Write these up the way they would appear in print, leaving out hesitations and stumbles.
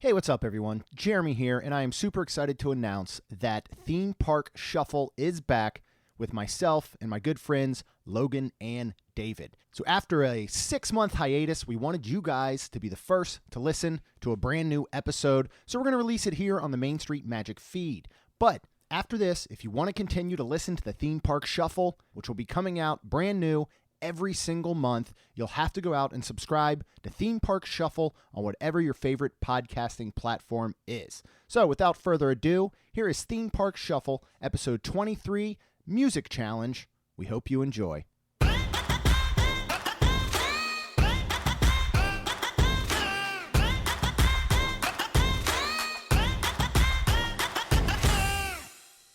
Hey, what's up, everyone? Jeremy here, and I am super excited to announce that Theme Park Shuffle is back with myself and my good friends, Logan and David. So after a 6-month hiatus, we wanted you guys to be the first to listen to a brand new episode, so we're going to release it here on the Main Street Magic feed. But after this, if you want to continue to listen to the Theme Park Shuffle, which will be coming out brand new every single month, you'll have to go out and subscribe to Theme Park Shuffle on whatever your favorite podcasting platform is. So without further ado, here is Theme Park Shuffle, episode 23, Music Challenge. We hope you enjoy.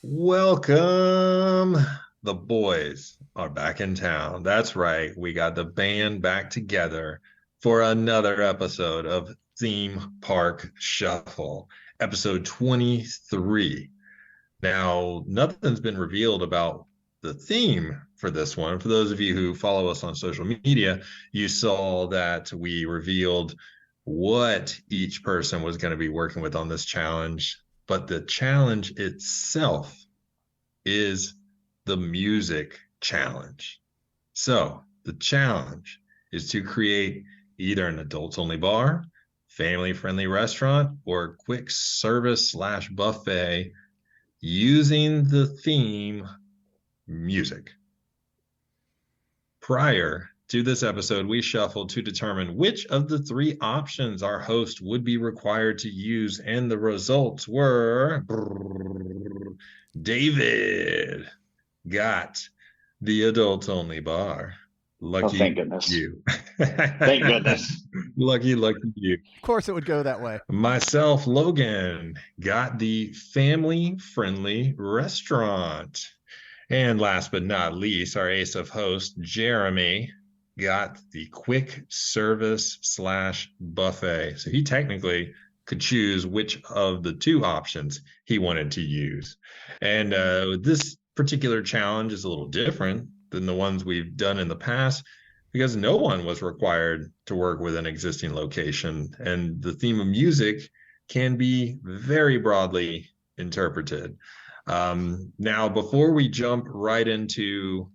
Welcome. The boys are back in town. That's right. We got the band back together for another episode of Theme Park Shuffle, episode 23. Now, nothing's been revealed about the theme for this one. For those of you who follow us on social media, you saw that we revealed what each person was going to be working with on this challenge. But the challenge itself is the music challenge. So the challenge is to create either an adults-only bar, family-friendly restaurant, or quick service / buffet using the theme music. Prior to this episode, we shuffled to determine which of the three options our host would be required to use, and the results were David got the adults-only bar. Lucky thank goodness. You. Thank goodness. Lucky you. Of course it would go that way. Myself, Logan, got the family-friendly restaurant. And last but not least, our ace of hosts, Jeremy, got the quick service / buffet. So he technically could choose which of the two options he wanted to use. And this particular challenge is a little different than the ones we've done in the past because no one was required to work with an existing location. And the theme of music can be very broadly interpreted. Now, before we jump right into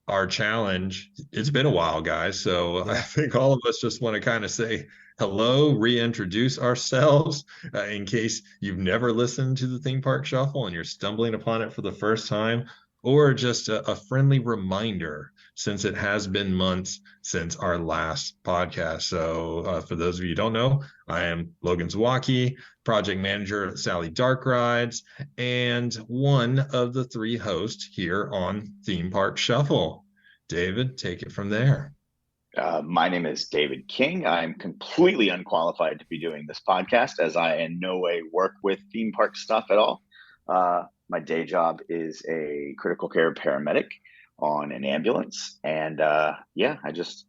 our challenge, it's been a while, guys. So I think all of us just want to kind of say hello, reintroduce ourselves in case you've never listened to the Theme Park Shuffle and you're stumbling upon it for the first time, or just a friendly reminder since it has been months since our last podcast. So for those of you who don't know, I am Logan Zawacki, project manager at Sally Dark Rides, and one of the three hosts here on Theme Park Shuffle. David, take it from there. My name is David King. I'm completely unqualified to be doing this podcast as I in no way work with theme park stuff at all. My day job is a critical care paramedic on an ambulance. And I just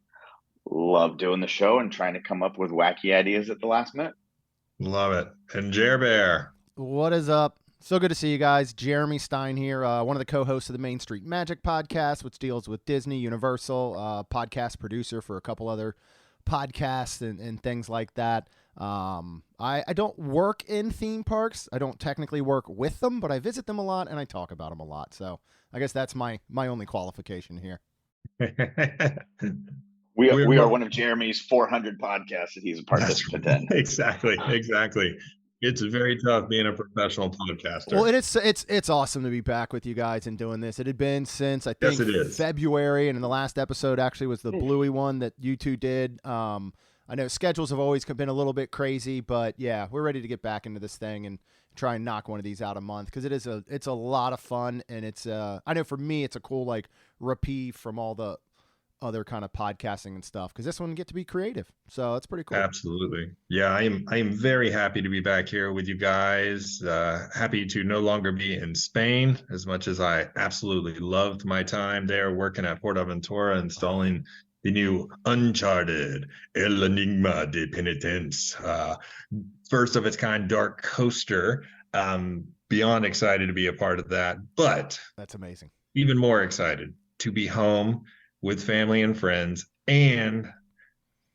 love doing the show and trying to come up with wacky ideas at the last minute. Love it. And Jer Bear. What is up? So good to see you guys. Jeremy Stein here, one of the co-hosts of the Main Street Magic podcast, which deals with Disney, Universal, podcast producer for a couple other podcasts and things like that. I don't work in theme parks. I don't technically work with them, but I visit them a lot and I talk about them a lot. So I guess that's my only qualification here. We are one of Jeremy's 400 podcasts that he's a participant in. Exactly. It's very tough being a professional podcaster. Well, it's awesome to be back with you guys and doing this. It had been since I think February, and in the last episode actually was the Bluey one that you two did. I know schedules have always been a little bit crazy, but yeah, we're ready to get back into this thing and try and knock one of these out a month because it's a lot of fun, and it's I know for me it's a cool like reprieve from all the other kind of podcasting and stuff because this one get to be creative, so it's pretty cool. Absolutely. Yeah, I am very happy to be back here with you guys. Happy to no longer be in Spain, as much as I absolutely loved my time there working at PortAventura installing the new Uncharted El Enigma de Penitence, first of its kind dark coaster. Beyond excited to be a part of that, but that's amazing. Even more excited to be home with family and friends and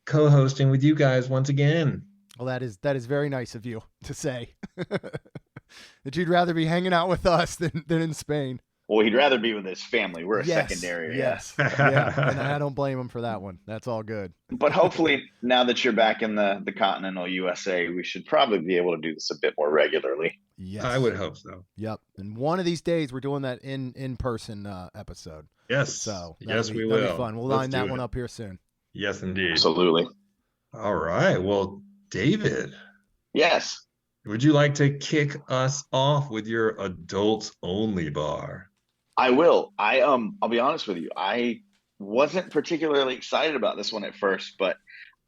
co-hosting with you guys once again. Well, that is very nice of you to say that you'd rather be hanging out with us than in Spain. Well, he'd rather be with his family. We're a Yes, secondary. yes, yeah, and I don't blame him for that one. That's all good. But hopefully, now that you're back in the continental USA, we should probably be able to do this a bit more regularly. Yes, I would hope so. Yep, and one of these days we're doing that in person episode. Yes. So Yes, we that'll will. be fun. We'll Let's line that do one it. up here soon. Yes, indeed. Absolutely. All right. Well, David, Yes. would you like to kick us off with your adults only bar? I will. I'll be honest with you. I wasn't particularly excited about this one at first, but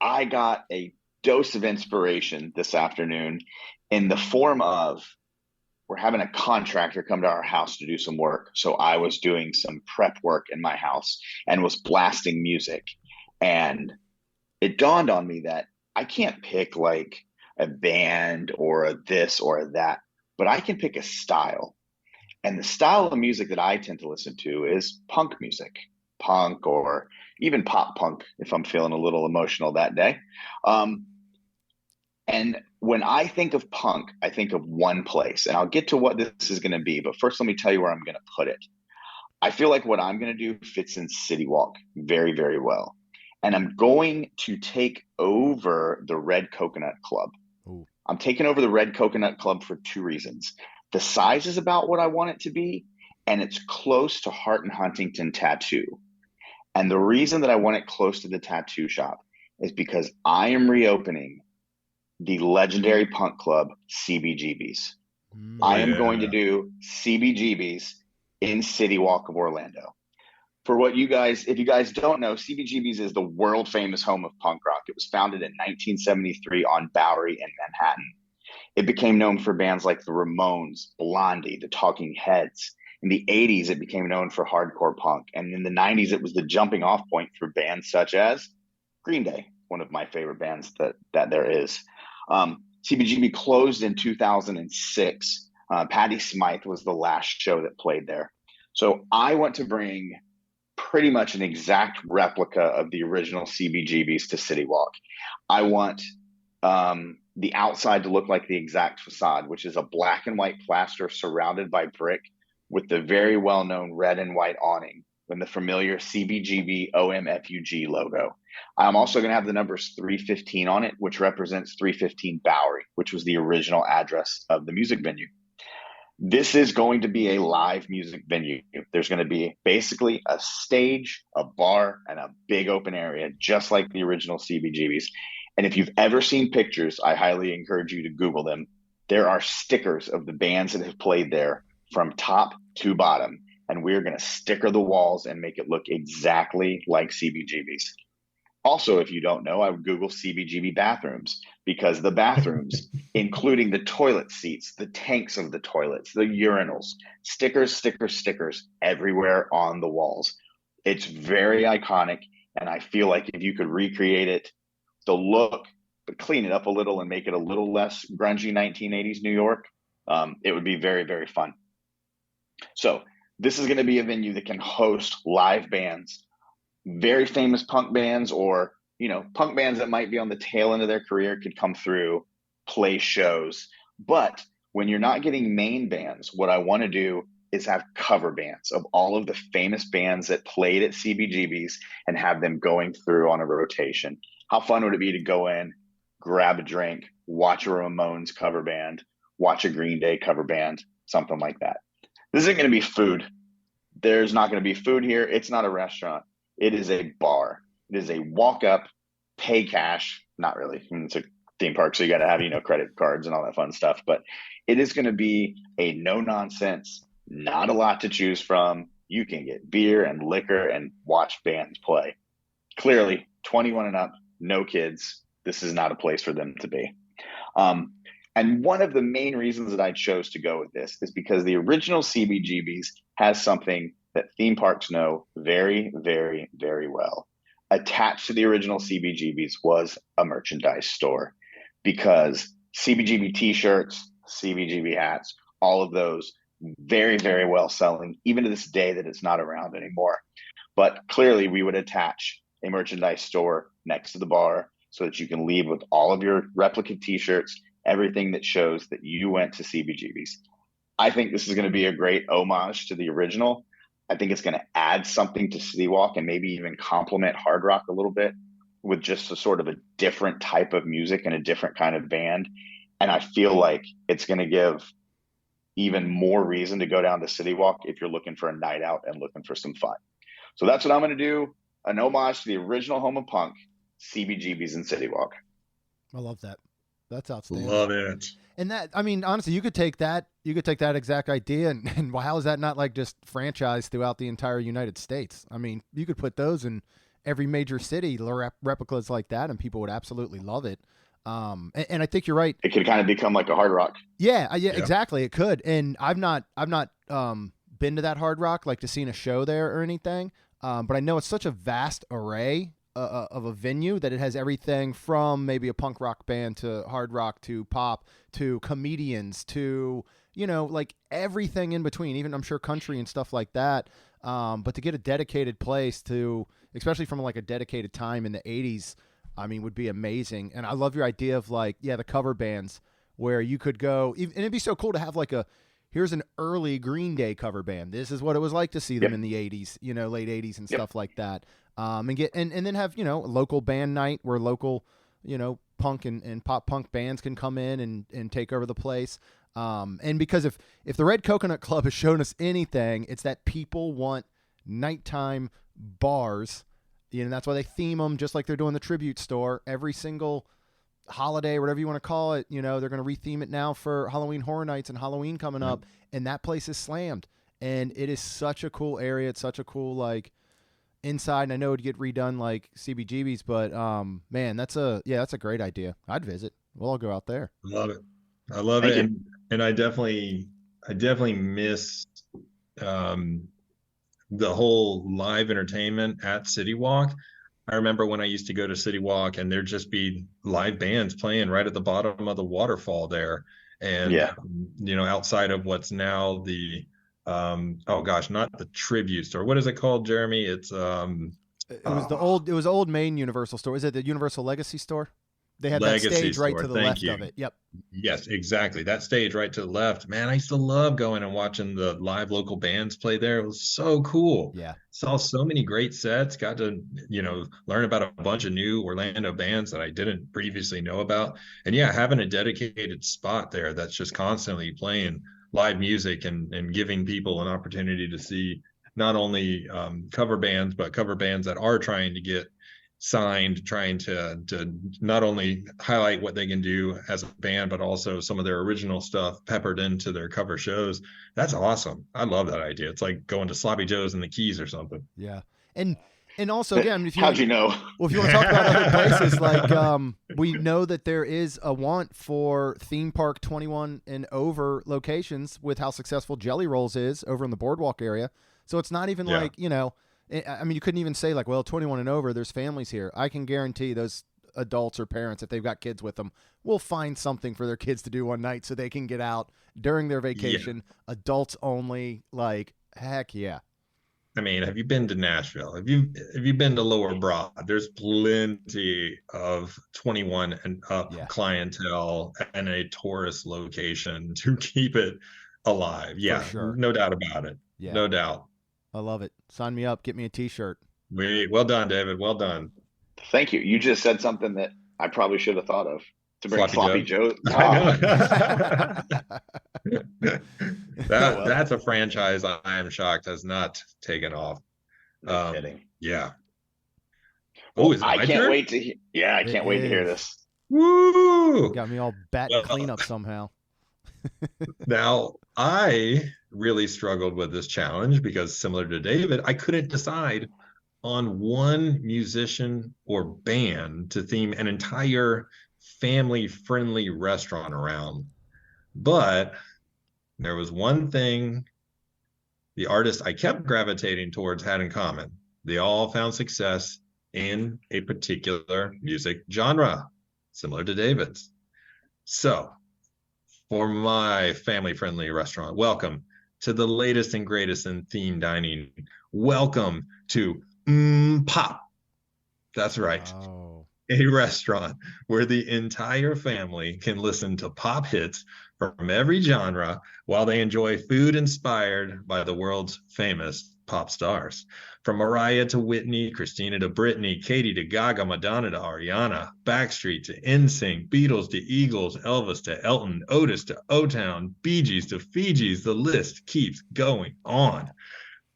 I got a dose of inspiration this afternoon in the form of we're having a contractor come to our house to do some work. So I was doing some prep work in my house and was blasting music. And it dawned on me that I can't pick like a band or a this or a that, but I can pick a style. And the style of music that I tend to listen to is punk music, punk or even pop punk if I'm feeling a little emotional that day. And when I think of punk, I think of one place, and I'll get to what this is going to be. But first, let me tell you where I'm going to put it. I feel like what I'm going to do fits in City Walk very, very well. And I'm going to take over the Red Coconut Club. Ooh. I'm taking over the Red Coconut Club for two reasons. The size is about what I want it to be, and it's close to Hart and Huntington Tattoo. And the reason that I want it close to the tattoo shop is because I am reopening the legendary punk club CBGB's. I am going to do CBGB's in City Walk of Orlando. For what you guys, if you guys don't know, CBGB's is the world famous home of punk rock. It was founded in 1973 on Bowery in Manhattan. It became known for bands like the Ramones, Blondie, the Talking Heads. In the 80s, it became known for hardcore punk. And in the 90s, it was the jumping off point for bands such as Green Day, one of my favorite bands that there is. CBGB closed in 2006. Patti Smythe was the last show that played there. So I want to bring pretty much an exact replica of the original CBGB's to City Walk. I want the outside to look like the exact facade, which is a black and white plaster surrounded by brick with the very well-known red and white awning and the familiar CBGB OMFUG logo. I'm also going to have the numbers 315 on it, which represents 315 Bowery, which was the original address of the music venue. This is going to be a live music venue. There's going to be basically a stage, a bar, and a big open area, just like the original CBGB's. And if you've ever seen pictures, I highly encourage you to Google them. There are stickers of the bands that have played there from top to bottom, and we're going to sticker the walls and make it look exactly like CBGB's. Also, if you don't know, I would Google CBGB bathrooms because the bathrooms, including the toilet seats, the tanks of the toilets, the urinals, stickers, stickers, stickers everywhere on the walls. It's very iconic, and I feel like if you could recreate it, the look, but clean it up a little and make it a little less grungy 1980s New York, it would be very, very fun. So this is going to be a venue that can host live bands, very famous punk bands, or punk bands that might be on the tail end of their career could come through, play shows. But when you're not getting main bands, what I want to do is have cover bands of all of the famous bands that played at CBGB's and have them going through on a rotation. How fun would it be to go in, grab a drink, watch a Ramones cover band, watch a Green Day cover band, something like that. This isn't going to be food. There's not going to be food here. It's not a restaurant. It is a bar. It is a walk up, pay cash. Not really. It's a theme park, so you got to have, credit cards and all that fun stuff. But it is going to be a no nonsense, not a lot to choose from. You can get beer and liquor and watch bands play. Clearly, 21 and up, no kids. This is not a place for them to be. And one of the main reasons that I chose to go with this is because the original CBGB's has something that theme parks know very, very, very well. Attached to the original CBGB's was a merchandise store, because CBGB t-shirts, CBGB hats, all of those very, very well selling, even to this day that it's not around anymore. But clearly we would attach a merchandise store next to the bar, so that you can leave with all of your replica t-shirts, everything that shows that you went to CBGB's. I think this is going to be a great homage to the original. I think it's going to add something to City Walk and maybe even complement Hard Rock a little bit with just a sort of a different type of music and a different kind of band. And I feel like it's going to give even more reason to go down to City Walk if you're looking for a night out and looking for some fun. So that's what I'm going to do. An homage to the original home of punk, CBGB's and City Walk. I love that. That's outstanding. Love it. And that, I mean, honestly, you could take that exact idea and how is that not like just franchised throughout the entire United States? I mean, you could put those in every major city, replicas like that, and people would absolutely love it. And I think you're right. It could kind of become like a Hard Rock. Yeah, exactly. It could. And I've not been to that Hard Rock, like to see a show there or anything. But I know it's such a vast array of a venue that it has everything from maybe a punk rock band to hard rock to pop to comedians to, like everything in between, even I'm sure country and stuff like that. But to get a dedicated place to, especially from like a dedicated time in the 80s, I mean, would be amazing. And I love your idea of like, the cover bands where you could go, and it'd be so cool to have like here's an early Green Day cover band. This is what it was like to see them in the 80s, late 80s and stuff like that. And then have, a local band night where local, punk and pop punk bands can come in and take over the place. And because if the Red Coconut Club has shown us anything, it's that people want nighttime bars. That's why they theme them just like they're doing the Tribute Store. Every single holiday, whatever you want to call it, they're going to retheme it now for Halloween Horror Nights and Halloween coming up. And that place is slammed. And it is such a cool area. It's such a cool, like, inside. And I know it'd get redone like CBGB's, but man, that's a great idea. I'd visit. We'll all go out there. Love it. I love it. And I definitely miss the whole live entertainment at City Walk. I remember when I used to go to City Walk and there'd just be live bands playing right at the bottom of the waterfall there. And, outside of what's now the, not the Tribute Store. What is it called, Jeremy? It's, it was old Main Universal Store. Is it the Universal Legacy Store? They had Legacy that stage right store. to the Thank left you. of it. Yep. Yes, exactly. That stage right to the left. Man, I used to love going and watching the live local bands play there. It was so cool. Yeah. Saw so many great sets. Got to, learn about a bunch of new Orlando bands that I didn't previously know about. And having a dedicated spot there that's just constantly playing live music and giving people an opportunity to see not only cover bands, but cover bands that are trying to get signed, trying to not only highlight what they can do as a band, but also some of their original stuff peppered into their cover shows. That's awesome. I love that idea. It's like going to Sloppy Joe's in the Keys or something. Yeah. And also, again, if you how'd you know? Well, if you want to talk about other places, like we know that there is a want for theme park 21 and over locations with how successful Jelly Rolls is over in the Boardwalk area. So it's not even like, I mean, you couldn't even say like, well, 21 and over, there's families here. I can guarantee those adults or parents, if they've got kids with them, will find something for their kids to do one night so they can get out during their vacation. Yeah. Adults only, like, heck yeah. I mean, have you been to Nashville? Have you been to Lower Broad? There's plenty of 21 and up clientele and a tourist location to keep it alive. Yeah, for sure. No doubt about it. Yeah. No doubt. I love it. Sign me up. Get me a t-shirt. Well done, David. Well done. Thank you. You just said something that I probably should have thought of to bring Sloppy Joe. I know. That's a franchise I am shocked has not taken off. No kidding. Yeah. Oh, I can't wait to hear this. Woo! Got me all bat cleanup somehow. Now, I really struggled with this challenge because, similar to David, I couldn't decide on one musician or band to theme an entire family-friendly restaurant around. But there was one thing the artists I kept gravitating towards had in common. They all found success in a particular music genre, similar to David's. So, for my family-friendly restaurant, welcome to the latest and greatest in theme dining. Welcome to Pop. That's right. Oh. a restaurant where the entire family can listen to pop hits from every genre while they enjoy food inspired by the world's famous pop stars. From Mariah to Whitney, Christina to Britney, Katy to Gaga, Madonna to Ariana, Backstreet to NSYNC, Beatles to Eagles, Elvis to Elton, Otis to O-Town, Bee Gees to Fiji's, the list keeps going on.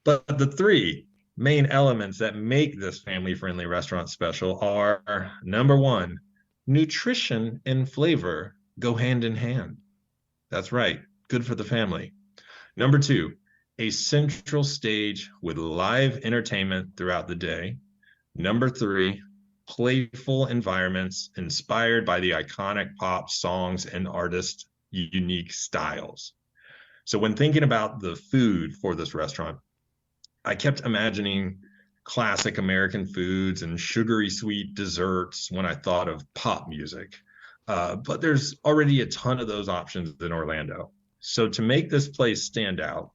But the three main elements that make this family-friendly restaurant special are, number one, nutrition and flavor go hand in hand. That's right, good for the family. Number two, a central stage with live entertainment throughout the day. Number three, playful environments inspired by the iconic pop songs and artists' unique styles. So when thinking about the food for this restaurant, I kept imagining classic American foods and sugary sweet desserts when I thought of pop music. But there's already a ton of those options in Orlando. So to make this place stand out,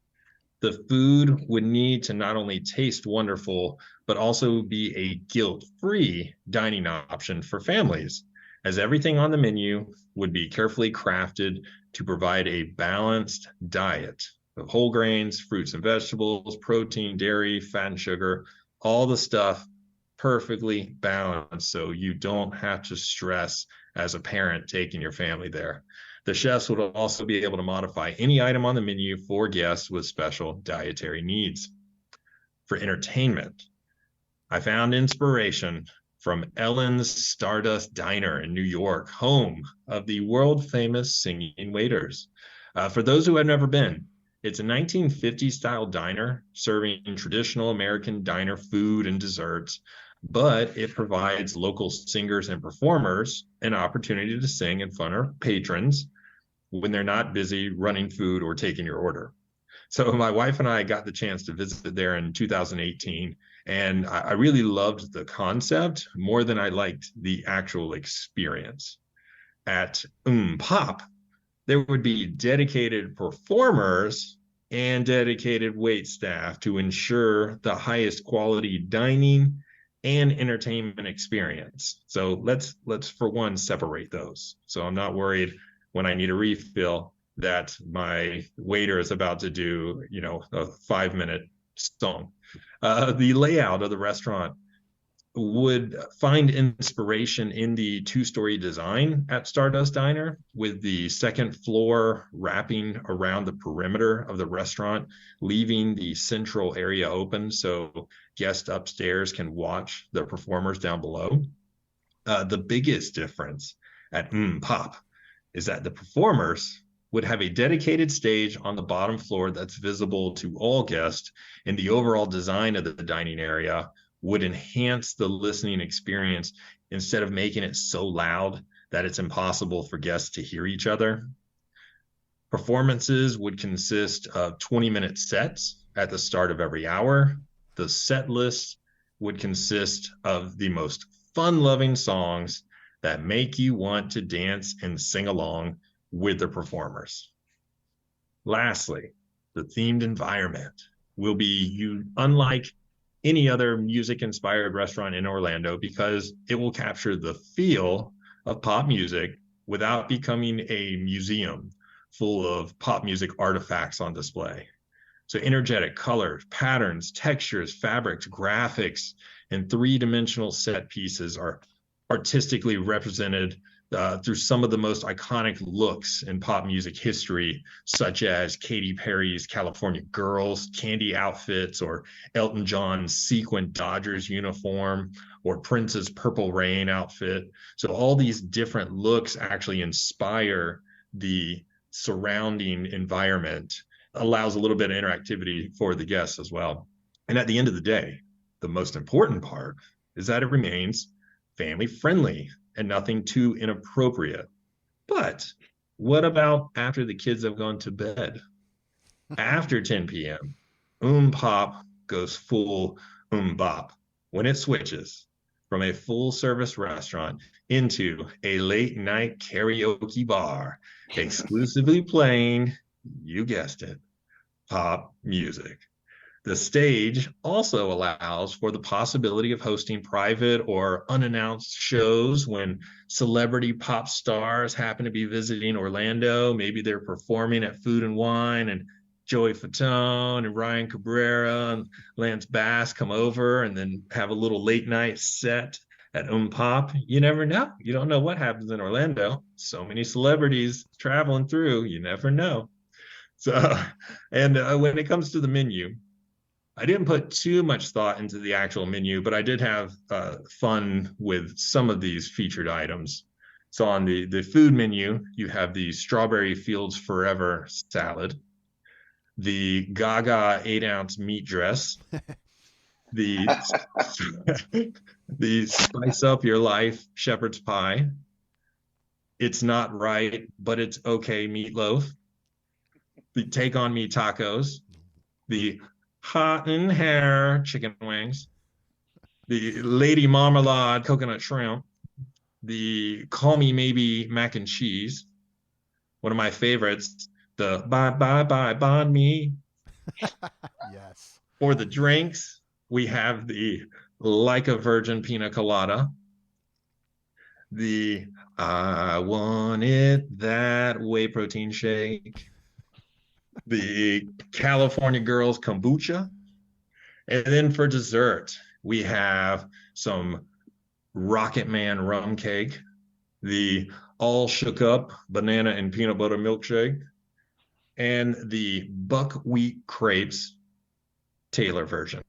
the food would need to not only taste wonderful, but also be a guilt-free dining option for families, as everything on the menu would be carefully crafted to provide a balanced diet of whole grains, fruits and vegetables, protein, dairy, fat and sugar, all the stuff perfectly balanced so you don't have to stress as a parent taking your family there. The chefs would also be able to modify any item on the menu for guests with special dietary needs. For entertainment, I found inspiration from Ellen's Stardust Diner in New York, home of the world-famous Singing Waiters. For those who have never been, it's a 1950s style diner serving traditional American diner food and desserts, but it provides local singers and performers an opportunity to sing in front of patrons when they're not busy running food or taking your order. So my wife and I got the chance to visit there in 2018, and I really loved the concept more than I liked the actual experience. At Pop, there would be dedicated performers and dedicated wait staff to ensure the highest quality dining and entertainment experience. So let's for one separate those. So I'm not worried when I need a refill that my waiter is about to do, a 5-minute song. The layout of the restaurant would find inspiration in the 2-story design at Stardust Diner, with the second floor wrapping around the perimeter of the restaurant, leaving the central area open so guests upstairs can watch the performers down below. The biggest difference at Pop is that the performers would have a dedicated stage on the bottom floor that's visible to all guests, and the overall design of the dining area would enhance the listening experience instead of making it so loud that it's impossible for guests to hear each other. Performances would consist of 20-minute sets at the start of every hour. The set list would consist of the most fun-loving songs that make you want to dance and sing along with the performers. Lastly, the themed environment will be unlike any other music-inspired restaurant in Orlando because it will capture the feel of pop music without becoming a museum full of pop music artifacts on display. So energetic colors, patterns, textures, fabrics, graphics, and three-dimensional set pieces are artistically represented through some of the most iconic looks in pop music history, such as Katy Perry's California Girls candy outfits, or Elton John's sequin Dodgers uniform, or Prince's Purple Rain outfit. So all these different looks actually inspire the surrounding environment, allows a little bit of interactivity for the guests as well. And at the end of the day, the most important part is that it remains family friendly and nothing too inappropriate. But what about after the kids have gone to bed? After 10 p.m., Pop goes full bop when it switches from a full service restaurant into a late night karaoke bar, exclusively playing, you guessed it, pop music. The stage also allows for the possibility of hosting private or unannounced shows when celebrity pop stars happen to be visiting Orlando. Maybe they're performing at Food and Wine, and Joey Fatone and Ryan Cabrera and Lance Bass come over and then have a little late night set at Pop. You never know. You don't know what happens in Orlando. So many celebrities traveling through. You never know. So, and when it comes to the menu, I didn't put too much thought into the actual menu, but I did have fun with some of these featured items. So on the food menu, you have the Strawberry Fields Forever salad, the Gaga 8-ounce meat dress, the the Spice Up Your Life shepherd's pie. It's not right, but it's okay meatloaf. The Take on Me tacos, the Hot in Hair chicken wings, the Lady Marmalade coconut shrimp, the Call Me Maybe mac and cheese. One of my favorites, the Bye Bye Bye Bond Me. Yes. For the drinks, we have the Like a Virgin Pina Colada, the I Want It That Whey Protein Shake, the California Girls Kombucha. And then for dessert, we have some Rocket Man rum cake, the All Shook Up banana and peanut butter milkshake, and the buckwheat crepes Taylor version.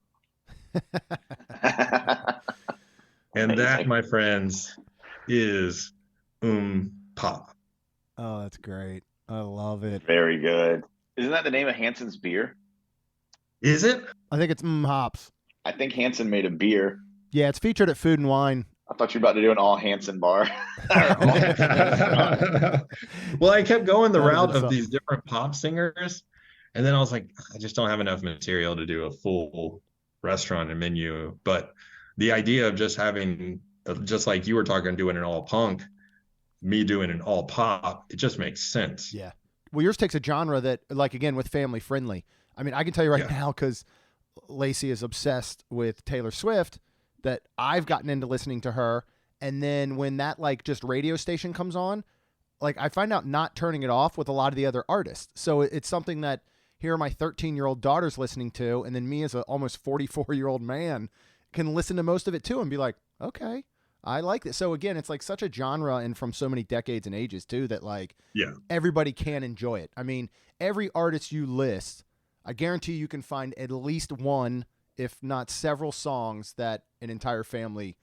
And that, my friends, is Pop. Oh, that's great. I love it. Very good. Isn't that the name of Hanson's beer? Is it? I think it's hops. I think Hanson made a beer. Yeah, it's featured at Food and Wine. I thought you were about to do an all Hanson bar. Well, I kept going the That'd route been of something. these different pop singers, and then I was like, I just don't have enough material to do a full restaurant and menu. But the idea of just having, just like you were talking, doing an all punk, me doing an all pop, it just makes sense. Yeah. Well, yours takes a genre that, like, again, with family friendly. I mean, I can tell you right Yeah. now, because Lacey is obsessed with Taylor Swift, that I've gotten into listening to her. And then when that, like, just radio station comes on, like, I find out not turning it off with a lot of the other artists. So it's something that here my 13-year-old daughter's listening to, and then me as an almost 44-year-old man can listen to most of it too and be like, okay, I like this. So again, it's like such a genre and from so many decades and ages too that, like, Yeah. everybody can enjoy it. I mean, every artist you list, I guarantee you can find at least one, if not several songs that an entire family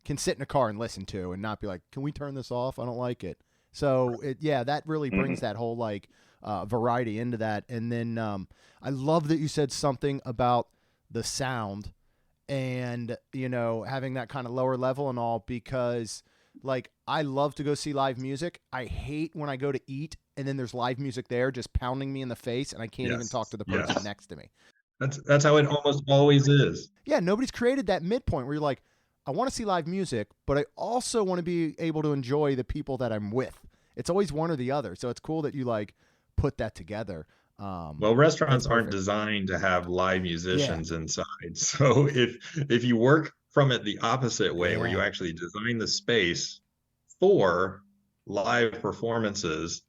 can sit in a car and listen to and not be like, can we turn this off? I don't like it. So that really brings that whole like variety into that. And then I love that you said something about the sound and, you know, having that kind of lower level and all, because like I love to go see live music. I hate when I go to eat and then there's live music there just pounding me in the face and I can't even Yes. talk to the person Yes. next to me. That's how it almost always is. Yeah, nobody's created that midpoint where you're like, I want to see live music, but I also want to be able to enjoy the people that I'm with. It's always one or the other. So it's cool that you like put that together. Well, restaurants that's aren't perfect. designed to have live musicians inside. So if you work from it the opposite way, where you Yeah. actually design the space for live performances,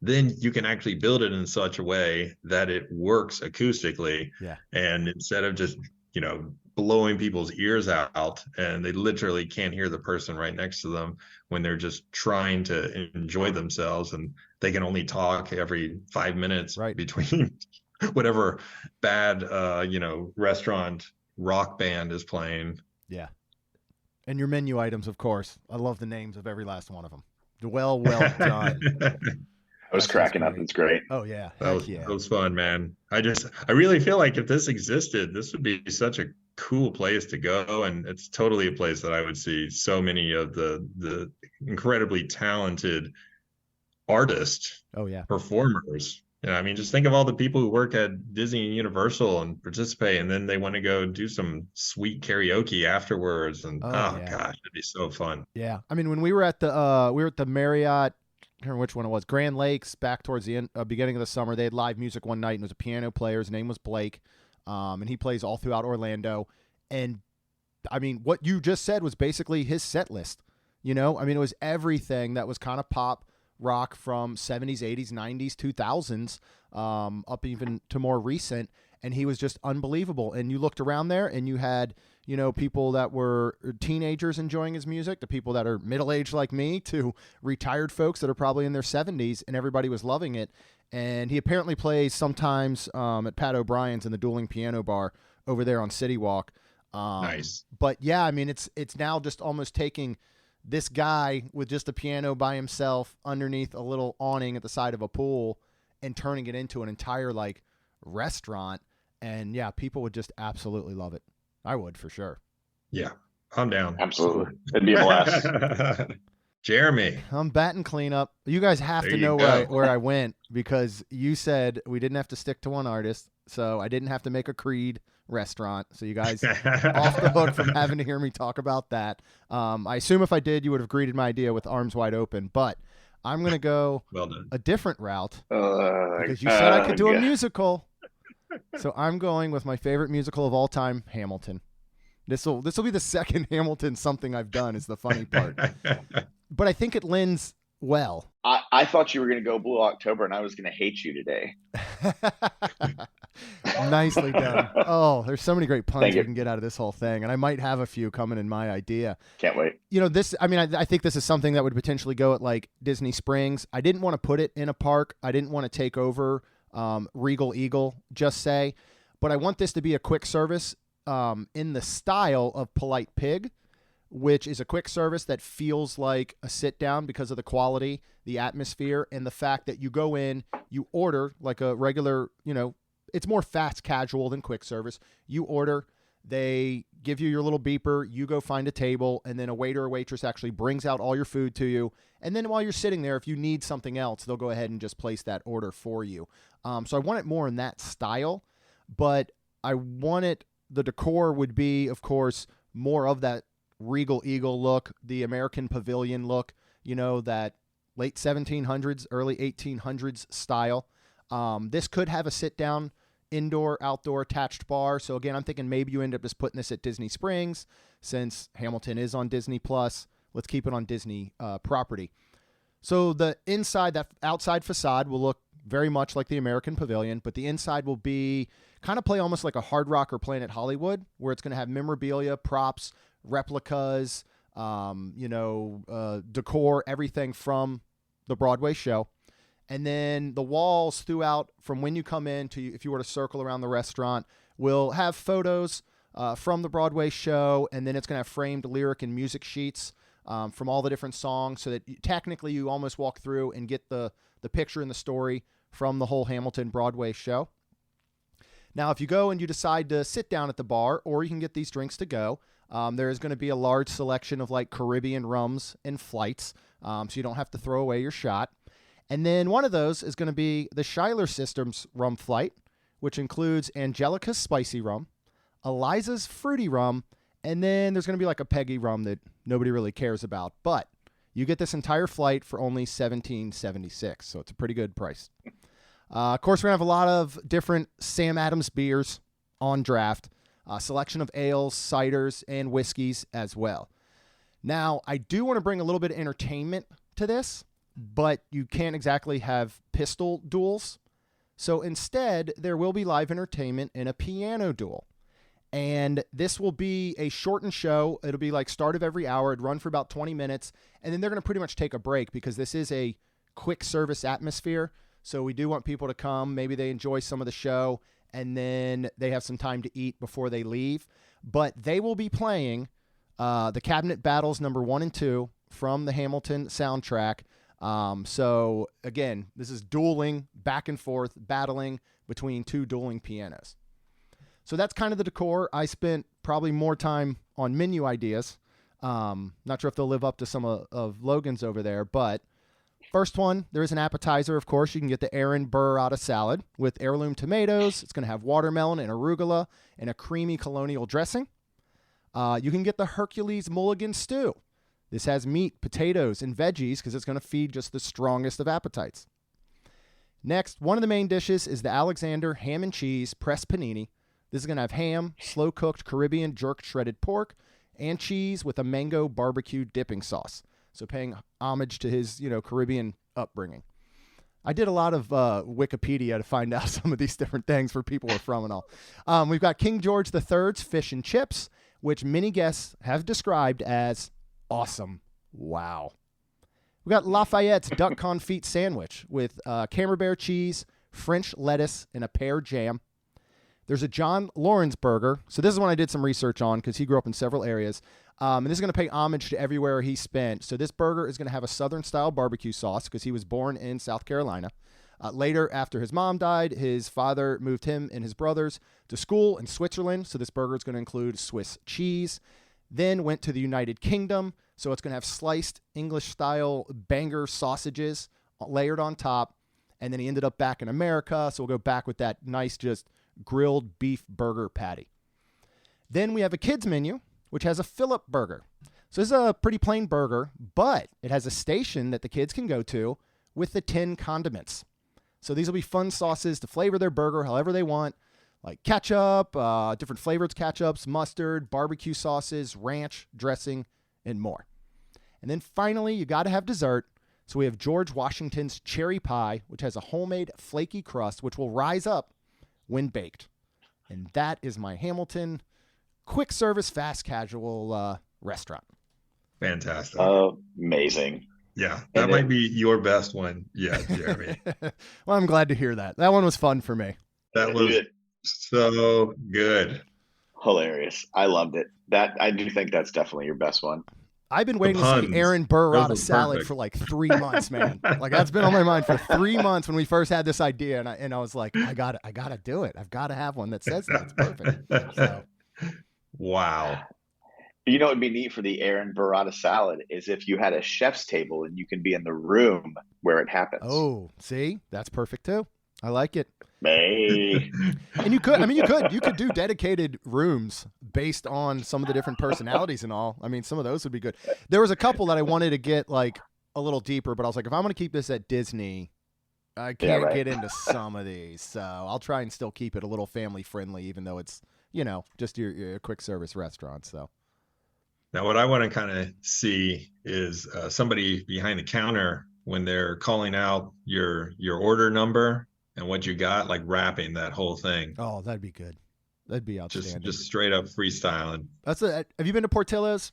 then you can actually build it in such a way that it works acoustically. Yeah. And instead of just, you know, blowing people's ears out and they literally can't hear the person right next to them when they're just trying to enjoy themselves and they can only talk every 5 minutes Right. between whatever bad restaurant rock band is playing. Yeah. And your menu items, of course. I love the names of every last one of them. Well done. I was cracking up. It's great. Oh yeah. That was fun, man. I really feel like if this existed, this would be such a cool place to go, and it's totally a place that I would see so many of the incredibly talented artists, Oh yeah. performers. You know, I mean, just think of all the people who work at Disney and Universal and participate, and then they want to go do some sweet karaoke afterwards. And Oh, yeah. gosh, it'd be so fun. Yeah. I mean, when we were at the Marriott, I can't remember which one it was, Grand Lakes, back towards the end, beginning of the summer, they had live music one night, and it was a piano player. His name was Blake. and he plays all throughout Orlando. And I mean, what you just said was basically his set list. You know, I mean, it was everything that was kind of pop rock from 70s, 80s, 90s, 2000s, up even to more recent. And he was just unbelievable. And you looked around there and you had, you know, people that were teenagers enjoying his music, to people that are middle-aged like me, to retired folks that are probably in their 70s, and everybody was loving it. And he apparently plays sometimes at Pat O'Brien's in the Dueling Piano Bar over there on City Walk. Nice. But yeah, I mean, it's now just almost taking this guy with just a piano by himself underneath a little awning at the side of a pool and turning it into an entire like restaurant. And yeah, people would just absolutely love it. I would, for sure. Yeah, I'm down. Absolutely. It'd be a blast. Jeremy. I'm batting cleanup. You guys have There to you know go. where I went, because you said we didn't have to stick to one artist. So I didn't have to make a Creed restaurant. So you guys off the hook from having to hear me talk about that. I assume if I did, you would have greeted my idea with arms wide open. But I'm going to go Well done. a different route, because you said I could do a musical. So I'm going with my favorite musical of all time, Hamilton. This will be the second Hamilton something I've done, is the funny part. But I think it lends well. I thought you were going to go Blue October, and I was going to hate you today. Nicely done. Oh, there's so many great puns Thank you you. can get out of this whole thing, and I might have a few coming in my idea. Can't wait. You know, this, I mean, I think this is something that would potentially go at like Disney Springs. I didn't want to put it in a park. I didn't want to take over Regal Eagle, just say, but I want this to be a quick service in the style of Polite Pig, which is a quick service that feels like a sit down because of the quality, the atmosphere, and the fact that you go in, you order like a regular, you know, it's more fast casual than quick service. You order, they give you your little beeper, you go find a table, and then a waiter or waitress actually brings out all your food to you. And then while you're sitting there, if you need something else, they'll go ahead and just place that order for you. So I want it more in that style, but I want it, the decor would be, of course, more of that Regal Eagle look, the American Pavilion look, you know, that late 1700s, early 1800s style. This could have a sit-down, indoor, outdoor attached bar. So again, I'm thinking maybe you end up just putting this at Disney Springs, since Hamilton is on Disney Plus. Let's keep it on Disney property. So the inside, that outside facade will look very much like the American Pavilion, but the inside will be kind of play almost like a Hard Rock or Planet Hollywood, where it's going to have memorabilia, props, replicas, decor, everything from the Broadway show. And then the walls throughout, from when you come in to if you were to circle around the restaurant, will have photos from the Broadway show, and then it's going to have framed lyric and music sheets from all the different songs, so that technically you almost walk through and get the picture and the story from the whole Hamilton Broadway show. Now, if you go and you decide to sit down at the bar, or you can get these drinks to go, there is going to be a large selection of like Caribbean rums and flights, so you don't have to throw away your shot. And then one of those is going to be the Schuyler Systems rum flight, which includes Angelica's spicy rum, Eliza's fruity rum, and then there's going to be like a Peggy rum that nobody really cares about. But you get this entire flight for only $17.76, so it's a pretty good price. Of course, we're going to have a lot of different Sam Adams beers on draft, a selection of ales, ciders, and whiskeys as well. Now, I do want to bring a little bit of entertainment to this, but you can't exactly have pistol duels. So instead, there will be live entertainment in a piano duel. And this will be a shortened show. It'll be like start of every hour. It'd run for about 20 minutes. And then they're going to pretty much take a break, because this is a quick service atmosphere. So we do want people to come. Maybe they enjoy some of the show, and then they have some time to eat before they leave. But they will be playing the Cabinet Battles number 1 and 2 from the Hamilton soundtrack. So again, this is dueling, back and forth, battling between two dueling pianos. So that's kind of the decor. I spent probably more time on menu ideas. Not sure if they'll live up to some of Logan's over there, but first one, there is an appetizer. Of course, you can get the Aaron burrata salad with heirloom tomatoes. It's going to have watermelon and arugula and a creamy colonial dressing. You can get the Hercules Mulligan stew. This has meat, potatoes, and veggies, because it's going to feed just the strongest of appetites. Next, one of the main dishes is the Alexander ham and cheese pressed panini. This is going to have ham, slow-cooked Caribbean jerk shredded pork, and cheese with a mango barbecue dipping sauce. So paying homage to his, Caribbean upbringing. I did a lot of Wikipedia to find out some of these different things where people are from and all. We've got King George III's fish and chips, which many guests have described as awesome. Wow. We got Lafayette's duck confit sandwich with Camembert cheese, French lettuce, and a pear jam. There's a John Lawrence burger. So this is one I did some research on because he grew up in several areas. And this is going to pay homage to everywhere he spent. So this burger is going to have a Southern-style barbecue sauce because he was born in South Carolina. Later, after his mom died, his father moved him and his brothers to school in Switzerland. So this burger is going to include Swiss cheese. Then went to the United Kingdom. So it's going to have sliced English-style banger sausages layered on top. And then he ended up back in America. So we'll go back with that nice just grilled beef burger patty. Then we have a kids menu, which has a Philip burger. So this is a pretty plain burger, but it has a station that the kids can go to with the 10 condiments. So these will be fun sauces to flavor their burger however they want, like ketchup, different flavors, ketchups, mustard, barbecue sauces, ranch, dressing, and more. And then finally, you got to have dessert. So we have George Washington's cherry pie, which has a homemade flaky crust, which will rise up when baked. And that is my Hamilton quick service, fast casual restaurant. Fantastic. Amazing. Yeah, that might be your best one yet, Jeremy. Well, I'm glad to hear that. That one was fun for me. That was so good. Hilarious. I loved it. I do think that's definitely your best one. I've been waiting to see Aaron burrata salad for like 3 months, man. Like that's been on my mind for 3 months when we first had this idea, and I was like, I gotta do it. I've got to have one that says that's perfect. So. Wow. You know, it'd be neat for the Aaron burrata salad is if you had a chef's table and you can be in the room where it happens. Oh, see, that's perfect too. I like it. Hey. And you could do dedicated rooms based on some of the different personalities and all. I mean, some of those would be good. There was a couple that I wanted to get like a little deeper, but I was like, if I'm going to keep this at Disney, I can't get into some of these. So I'll try and still keep it a little family friendly, even though it's, just your quick service restaurant. So. Now, what I want to kind of see is somebody behind the counter when they're calling out your order number and what you got, like rapping that whole thing. Oh, that'd be good. That'd be outstanding. Just straight up freestyling. Have you been to Portillo's?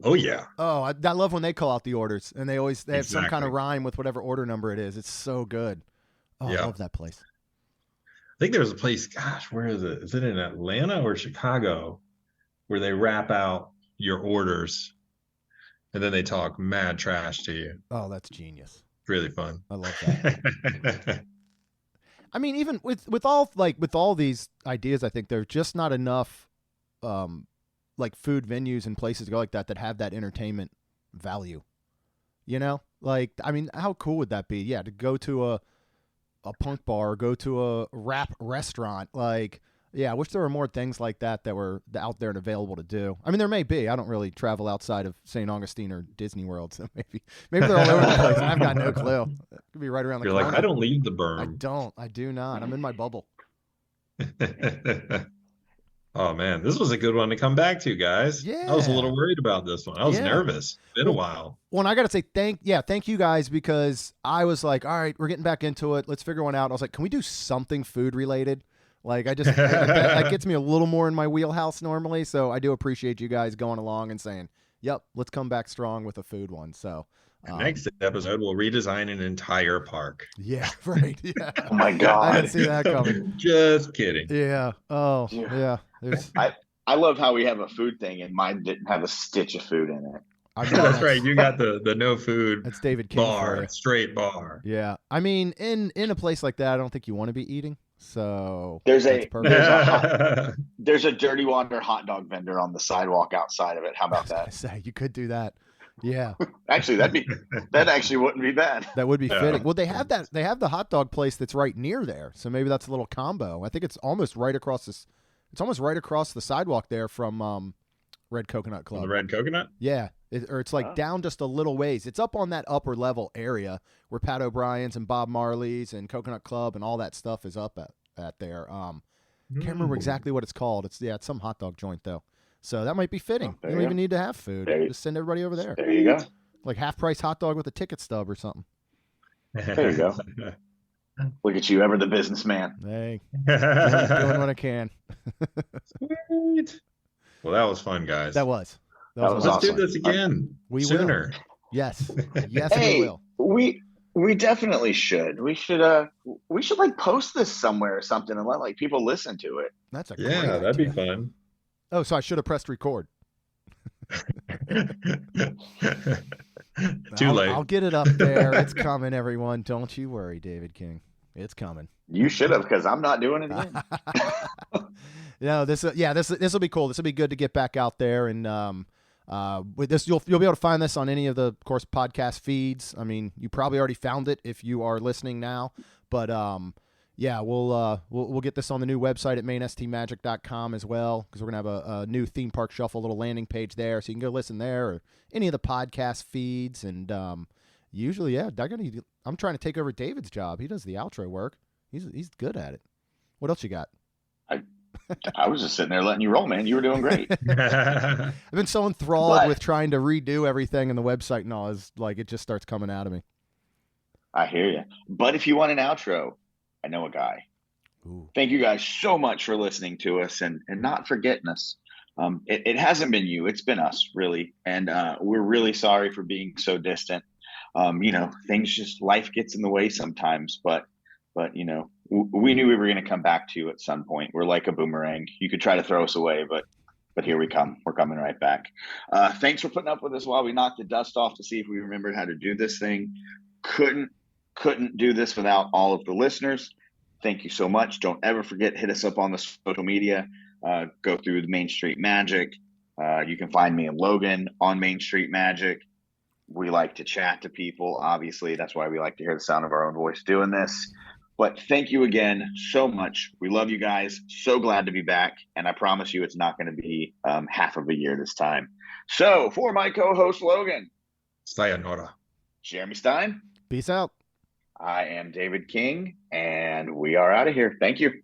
Oh yeah. Oh, I love when they call out the orders and they have some kind of rhyme with whatever order number it is. It's so good. Oh, yeah. I love that place. I think there's a place. Gosh, where is it? Is it in Atlanta or Chicago, where they rap out your orders, and then they talk mad trash to you? Oh, that's genius. Really fun. I love that. I mean, even with all these ideas, I think there's just not enough like food venues and places to go like that have that entertainment value. Like, I mean, how cool would that be? Yeah, to go to a punk bar, or go to a rap restaurant. Like, yeah, I wish there were more things like that were out there and available to do. I mean, there may be. I don't really travel outside of St. Augustine or Disney World, so maybe they're all over the place. And I've got no clue. It could be right around the corner. You're like, I don't leave the berm. I do not. I'm in my bubble. Oh, man, this was a good one to come back to, guys. Yeah. I was a little worried about this one. I was nervous. Been a while. Well, and I got to say thank you guys, because I was like, all right, we're getting back into it. Let's figure one out. I was like, can we do something food related? Like, that gets me a little more in my wheelhouse normally. So I do appreciate you guys going along and saying, yep, let's come back strong with a food one. So next episode, we'll redesign an entire park. Yeah, right. Yeah. Oh my God. I didn't see that coming. Just kidding. Yeah. Oh, yeah. I love how we have a food thing and mine didn't have a stitch of food in it. That's right. You got the no food. That's David King bar, straight bar. Yeah. I mean, in a place like that, I don't think you want to be eating. So there's a Dirty Water hot dog vendor on the sidewalk outside of it. How about that? Say, you could do that. Yeah. Actually, that actually wouldn't be bad. That would be fitting. Well, they have that. They have the hot dog place that's right near there. So maybe that's a little combo. I think it's almost right across this. It's almost right across the sidewalk there from Red Coconut Club. The Red Coconut? Yeah. It's like down just a little ways. It's up on that upper level area where Pat O'Brien's and Bob Marley's and Coconut Club and all that stuff is up at there. Can't remember exactly what it's called. It's some hot dog joint though. So that might be fitting. You don't even need to have food. Just send everybody over there. There you go. Like half price hot dog with a ticket stub or something. There you go. Look at you, ever the businessman. Hey, doing what I can. Sweet. Well, that was fun, guys. That was Let's awesome. do this again. Sooner. Will. Yes. Yes, Hey, we will. we definitely should. We should like post this somewhere or something and let like people listen to it. That's a great that'd be idea. fun. Oh, so I should have pressed record. Too late. I'll get it up there. It's coming, everyone. Don't you worry, David King. It's coming. You should have, because I'm not doing it again. This will be cool. This will be good to get back out there, and with this, you'll be able to find this on any of the, of course, podcast feeds. I mean, you probably already found it if you are listening now, but we'll get this on the new website at mainstmagic.com as well, because we're gonna have a new theme park shuffle little landing page there, so you can go listen there or any of the podcast feeds. And usually, I'm trying to take over David's job. He does the outro work. He's good at it. What else you got? I was just sitting there letting you roll, man. You were doing great. I've been so enthralled with trying to redo everything in the website and all. Is like it just starts coming out of me. I hear you. But if you want an outro, I know a guy. Ooh. Thank you guys so much for listening to us and not forgetting us. It hasn't been you. It's been us, really. And we're really sorry for being so distant. Life gets in the way sometimes. But we knew we were going to come back to you at some point. We're like a boomerang. You could try to throw us away, but here we come. We're coming right back. Thanks for putting up with us while we knocked the dust off to see if we remembered how to do this thing. Couldn't do this without all of the listeners. Thank you so much. Don't ever forget, hit us up on the social media. Go through the Main Street Magic. You can find me and Logan on Main Street Magic. We like to chat to people. Obviously, that's why we like to hear the sound of our own voice doing this. But thank you again so much. We love you guys. So glad to be back. And I promise you it's not going to be half of a year this time. So for my co-host, Logan. Sayonara. Jeremy Stein. Peace out. I am David King, and we are out of here. Thank you.